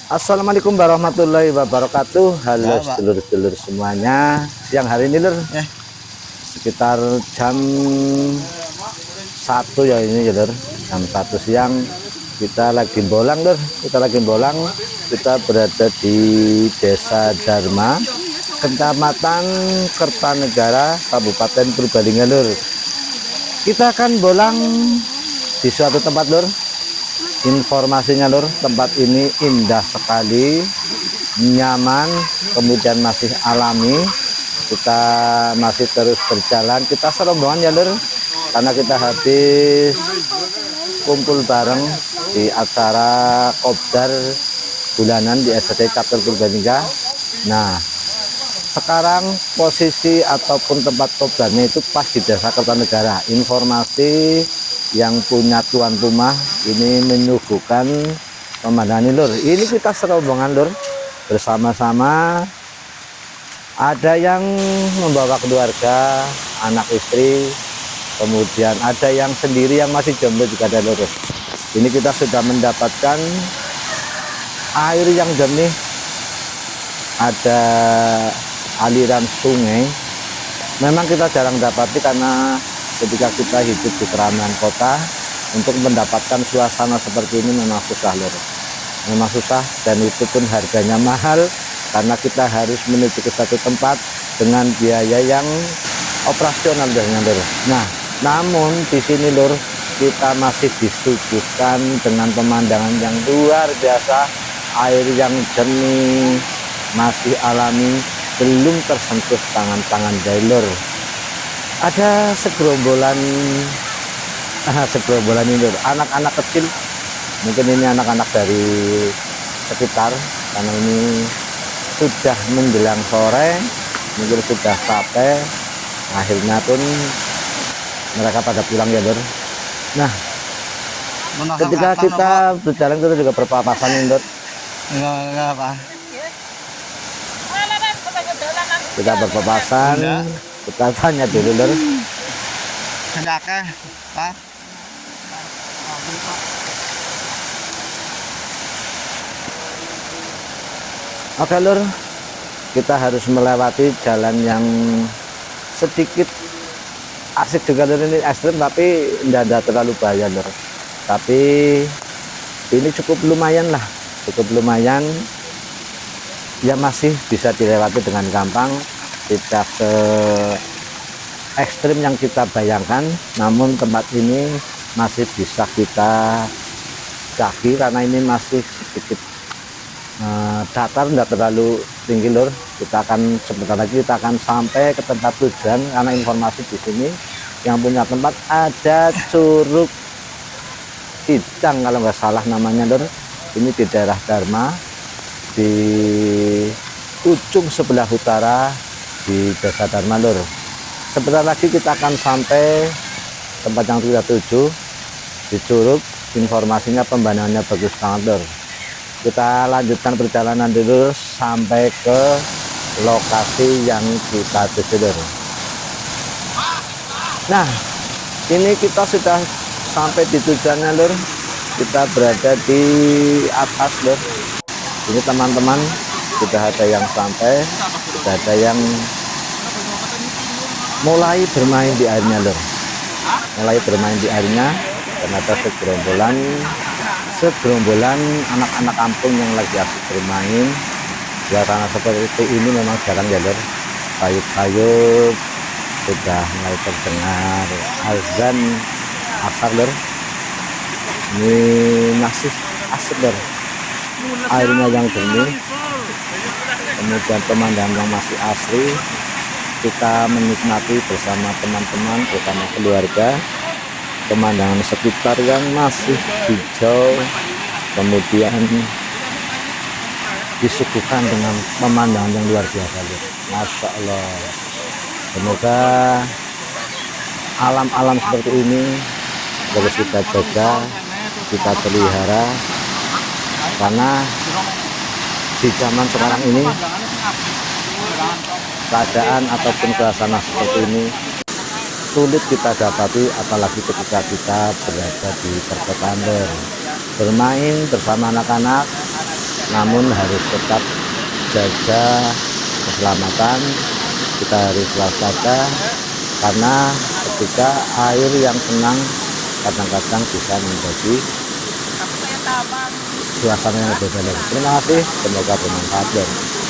Assalamualaikum warahmatullahi wabarakatuh. Halo Ya, Pak. sedulur-sedulur semuanya. Siang hari ini lur, sekitar jam 1 ya ini ya lur. Jam 1 siang kita lagi bolang lur. Kita berada di Desa Dharma, Kecamatan Kertanegara, Kabupaten Purbalingga lur. Kita akan bolang di suatu tempat lur. Informasinya lur, tempat ini indah sekali, nyaman, kemudian masih alami. Kita masih terus berjalan, kita serombongan ya lur, karena kita habis kumpul bareng di acara kopdar bulanan di SDT Chapter Purbalingga. Nah, sekarang posisi ataupun tempat kopdarnya itu pas di Desa Kertanegara. Informasi yang punya tuan rumah ini menyuguhkan pemandangan ini lur. Ini kita serombongan lur, bersama-sama. Ada yang membawa keluarga, anak istri, kemudian ada yang sendiri yang masih jomblo juga ada lur. Ini kita sudah mendapatkan air yang jernih, ada aliran sungai. Memang kita jarang dapati karena ketika kita hidup di keramaian kota, untuk mendapatkan suasana seperti ini memang susah lur. Memang susah, dan itu pun harganya mahal karena kita harus menuju ke satu tempat dengan biaya yang operasional lur. Nah, namun di sini lur, kita masih disuguhkan dengan pemandangan yang luar biasa, air yang jernih, masih alami, belum tersentuh tangan-tangan lur. Ada segerombolan ini lur, anak-anak kecil, mungkin ini anak-anak dari sekitar, karena ini sudah menjelang sore, mungkin sudah capek, akhirnya pun mereka pada pulang ya lur. Nah, ketika kita berjalan kita juga berpapasan nih lur. Enggak, Pak. Kita berpapasan, kita tanya dulu lur. Sedakah, Pak? Oke lur, kita harus melewati jalan yang sedikit asik juga lur, ini ekstrim tapi tidak terlalu bahaya lur. Tapi ini cukup lumayan lah, ya masih bisa dilewati dengan gampang, tidak se ekstrim yang kita bayangkan. Namun tempat ini masih bisa kita daki karena ini masih sedikit datar, tidak terlalu tinggi lur. Kita akan sebentar lagi kita akan sampai ke tempat tujuan, karena informasi di sini yang punya tempat ada Curug Cidang kalau nggak salah namanya lur. Ini di daerah Dharma, di ujung sebelah utara di Desa Dharma lur. Sebentar lagi kita akan sampai tempat yang kita tuju di Curug. Informasinya pemandangannya bagus banget lur. Kita lanjutkan perjalanan dulu sampai ke lokasi yang kita tuju lur. Nah, ini kita sudah sampai di tujuannya lur. Kita berada di atas lur. Ini teman-teman, sudah ada yang sampai, sudah ada yang mulai bermain di airnya lur. Dan ada segerombolan anak-anak kampung yang lagi asik bermain. Suasana seperti ini memang jarang ya lur. Kayut-kayut sudah mulai terdengar azan asar lur. Ini masih asik lur, airnya yang jernih, kemudian pemandangan yang masih asri. Kita menikmati bersama teman-teman, bersama keluarga, pemandangan sekitar yang masih hijau, kemudian disuguhkan dengan pemandangan yang luar biasa. Masya Allah, semoga alam-alam seperti ini terus kita jaga, kita pelihara, karena di zaman sekarang ini keadaan ataupun suasana seperti ini sulit kita dapati, apalagi ketika kita berada di perkotaan bermain bersama anak-anak namun harus tetap jaga keselamatan. Kita harus waspada karena ketika air yang tenang kadang-kadang bisa menjadi suasana yang berbeda. Terima kasih, semoga bermanfaat.